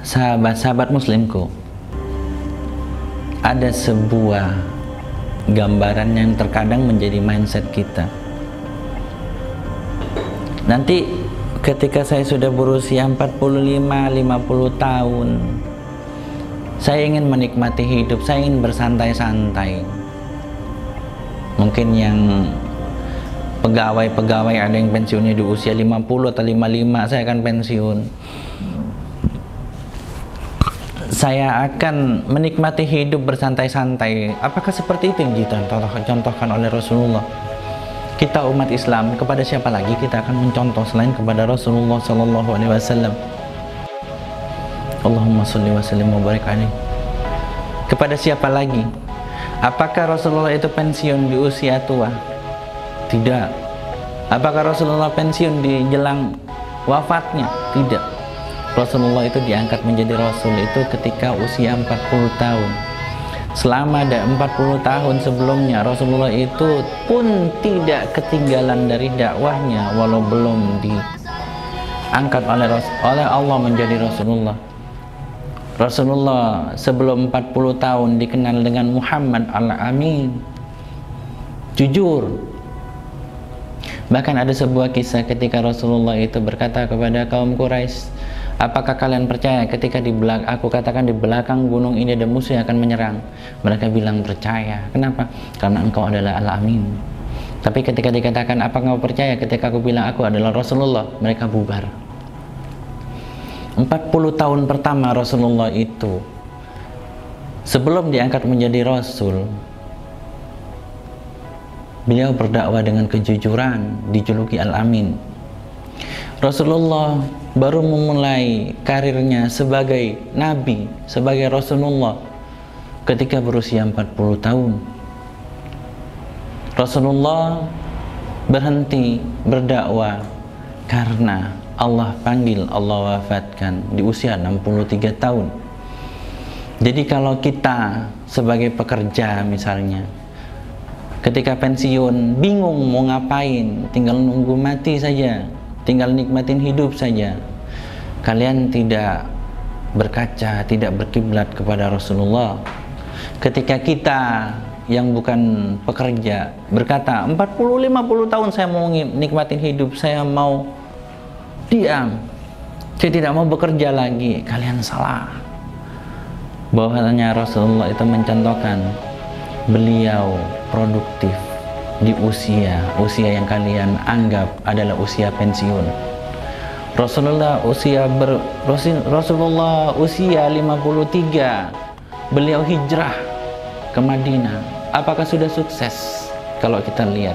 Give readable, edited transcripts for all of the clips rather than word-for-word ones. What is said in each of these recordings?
sahabat-sahabat muslimku, ada sebuah gambaran yang terkadang menjadi mindset kita. Nanti ketika saya sudah berusia 45-50 tahun, saya ingin menikmati hidup, saya ingin bersantai-santai. Mungkin yang pegawai ada yang pensiunnya di usia 50 atau 55, saya akan pensiun. Saya akan menikmati hidup bersantai-santai. Apakah seperti itu yang dicontohkan oleh Rasulullah? Kita umat Islam, kepada siapa lagi kita akan mencontoh selain kepada Rasulullah Sallallahu Alaihi Wasallam? Allahumma sholli wa sallim wa barik alaihi. Kepada siapa lagi? Apakah Rasulullah itu pensiun di usia tua? Tidak. Apakah Rasulullah pensiun di jelang wafatnya? Tidak. Rasulullah itu diangkat menjadi Rasul itu ketika usia 40 tahun. Selama ada 40 tahun sebelumnya, Rasulullah itu pun tidak ketinggalan dari dakwahnya, walau belum diangkat oleh Allah menjadi Rasulullah. Rasulullah sebelum 40 tahun dikenal dengan Muhammad Al-Amin, jujur. Bahkan ada sebuah kisah ketika Rasulullah itu berkata kepada kaum Quraisy, apakah kalian percaya ketika aku katakan di belakang gunung ini ada musuh yang akan menyerang? Mereka bilang percaya. Kenapa? Karena engkau adalah Al-Amin. Tapi ketika dikatakan apakah kau percaya ketika aku bilang aku adalah Rasulullah? Mereka bubar. 40 tahun pertama Rasulullah itu, sebelum diangkat menjadi Rasul, beliau berdakwah dengan kejujuran, dijuluki Al-Amin. Rasulullah baru memulai karirnya sebagai Nabi, sebagai Rasulullah ketika berusia 40 tahun. Rasulullah berhenti berdakwah karena Allah panggil, Allah wafatkan di usia 63 tahun. Jadi kalau kita sebagai pekerja misalnya, ketika pensiun bingung mau ngapain, tinggal nunggu mati saja, tinggal nikmatin hidup saja. Kalian tidak berkaca, tidak berkiblat kepada Rasulullah. Ketika kita yang bukan pekerja berkata 40-50 tahun saya mau nikmatin hidup, saya mau diam, saya tidak mau bekerja lagi, kalian salah. Bahwasanya Rasulullah itu mencontohkan beliau produktif di usia yang kalian anggap adalah usia pensiun. Rasulullah usia 53, beliau hijrah ke Madinah. Apakah sudah sukses? Kalau kita lihat,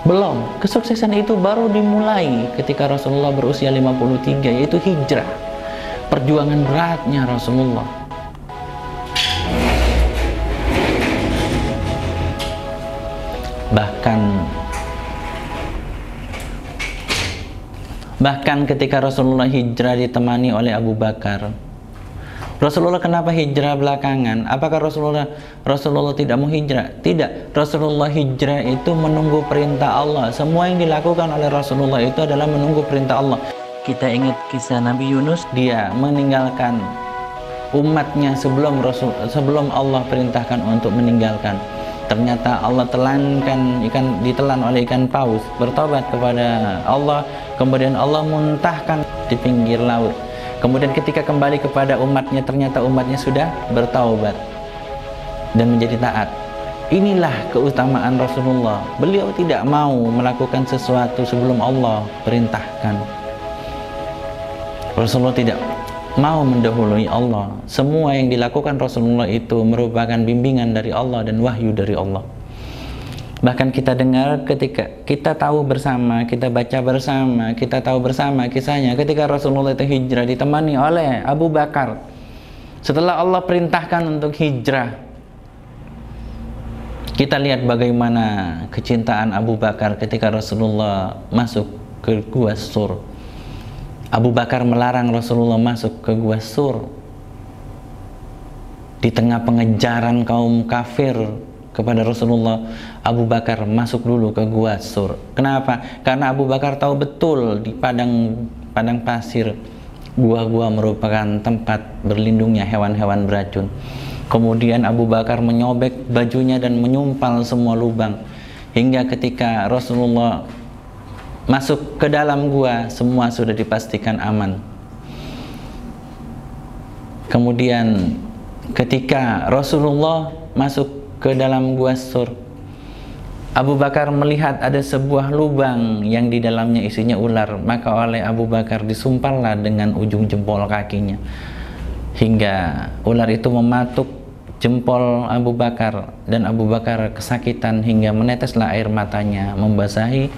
belum. Kesuksesan itu baru dimulai ketika Rasulullah berusia 53, yaitu hijrah. Perjuangan beratnya Rasulullah. Bahkan ketika Rasulullah hijrah ditemani oleh Abu Bakar. Rasulullah kenapa hijrah belakangan? Apakah Rasulullah tidak mau hijrah? Tidak. Rasulullah hijrah itu menunggu perintah Allah. Semua yang dilakukan oleh Rasulullah itu adalah menunggu perintah Allah. Kita ingat kisah Nabi Yunus, dia meninggalkan umatnya sebelum Allah perintahkan untuk meninggalkan. Ternyata Allah ditelan oleh ikan paus, bertobat kepada Allah, kemudian Allah muntahkan di pinggir laut. Kemudian ketika kembali kepada umatnya, ternyata umatnya sudah bertaubat dan menjadi taat. Inilah keutamaan Rasulullah. Beliau tidak mau melakukan sesuatu sebelum Allah perintahkan. Rasulullah tidak mau mendahului Allah. Semua yang dilakukan Rasulullah itu merupakan bimbingan dari Allah dan wahyu dari Allah. Bahkan kita dengar ketika kita tahu bersama, kita baca bersama, kita tahu bersama kisahnya ketika Rasulullah itu hijrah ditemani oleh Abu Bakar. Setelah Allah perintahkan untuk hijrah, kita lihat bagaimana kecintaan Abu Bakar ketika Rasulullah masuk ke Gua Sur. Abu Bakar melarang Rasulullah masuk ke Gua Sur. Di tengah pengejaran kaum kafir kepada Rasulullah, Abu Bakar masuk dulu ke Gua Sur. Kenapa? Karena Abu Bakar tahu betul di padang pasir Gua-gua merupakan tempat berlindungnya hewan-hewan beracun. Kemudian Abu Bakar menyobek bajunya dan menyumpal semua lubang, hingga ketika Rasulullah masuk ke dalam gua, semua sudah dipastikan aman. Kemudian ketika Rasulullah masuk ke dalam gua Sur, Abu Bakar melihat ada sebuah lubang yang di dalamnya isinya ular, maka oleh Abu Bakar disumpallah dengan ujung jempol kakinya, hingga ular itu mematuk jempol Abu Bakar, dan Abu Bakar kesakitan hingga meneteslah air matanya membasahi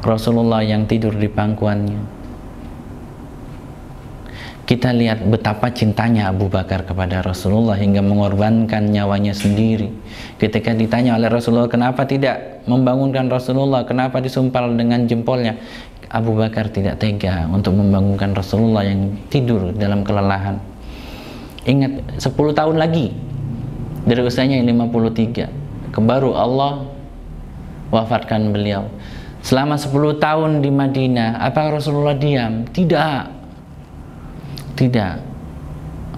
Rasulullah yang tidur di pangkuannya. Kita lihat betapa cintanya Abu Bakar kepada Rasulullah hingga mengorbankan nyawanya sendiri. Ketika ditanya oleh Rasulullah kenapa tidak membangunkan Rasulullah, kenapa disumpal dengan jempolnya, Abu Bakar tidak tega untuk membangunkan Rasulullah yang tidur dalam kelelahan. Ingat, 10 tahun lagi dari usianya yang 53, baru Allah wafatkan beliau. Selama 10 tahun di Madinah, apakah Rasulullah diam? Tidak.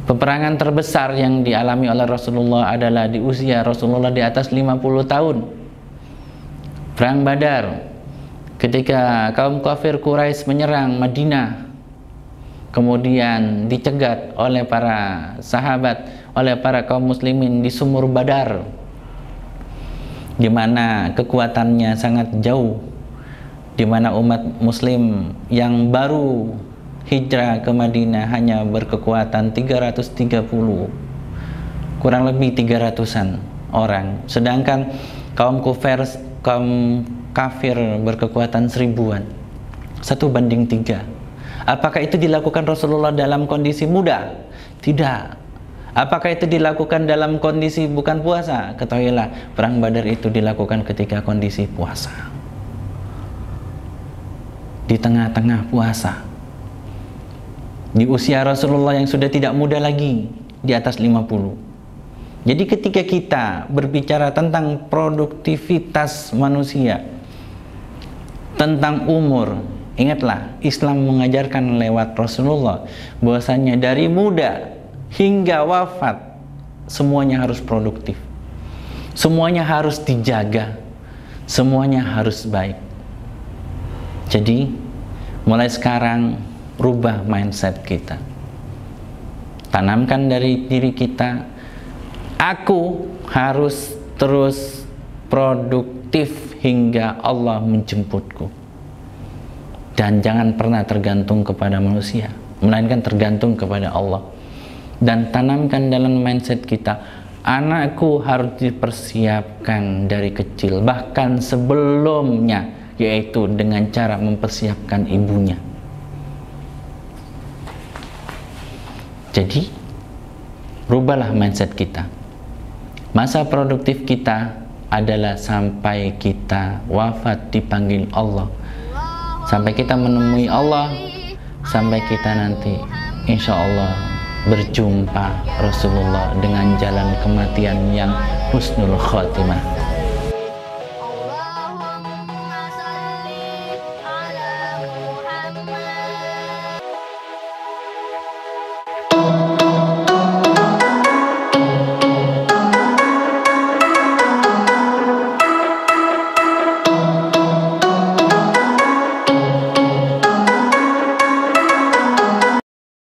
Peperangan terbesar yang dialami oleh Rasulullah adalah di usia Rasulullah di atas 50 tahun. Perang Badar, ketika kaum kafir Quraisy menyerang Madinah, kemudian dicegat oleh para sahabat, oleh para kaum muslimin di sumur Badar, di mana kekuatannya sangat jauh, di mana umat muslim yang baru hijrah ke Madinah hanya berkekuatan 330, kurang lebih 300-an orang, sedangkan kaum kafir berkekuatan 1000-an, 1:3. Apakah itu dilakukan Rasulullah dalam kondisi muda? Tidak. Apakah itu dilakukan dalam kondisi bukan puasa? Ketahuilah, perang Badar itu dilakukan ketika kondisi puasa, di tengah-tengah puasa, di usia Rasulullah yang sudah tidak muda lagi, di atas 50. Jadi ketika kita berbicara tentang produktivitas manusia, tentang umur, ingatlah Islam mengajarkan lewat Rasulullah bahwasanya dari muda hingga wafat semuanya harus produktif, semuanya harus dijaga, semuanya harus baik. Jadi mulai sekarang rubah mindset kita, tanamkan dari diri kita, aku harus terus produktif hingga Allah menjemputku, dan jangan pernah tergantung kepada manusia, melainkan tergantung kepada Allah. Dan tanamkan dalam mindset kita, anakku harus dipersiapkan dari kecil, bahkan sebelumnya, yaitu dengan cara mempersiapkan ibunya. Jadi, rubahlah mindset kita. Masa produktif kita adalah sampai kita wafat dipanggil Allah, sampai kita menemui Allah, sampai kita nanti insya Allah berjumpa Rasulullah dengan jalan kematian yang husnul khotimah. Oh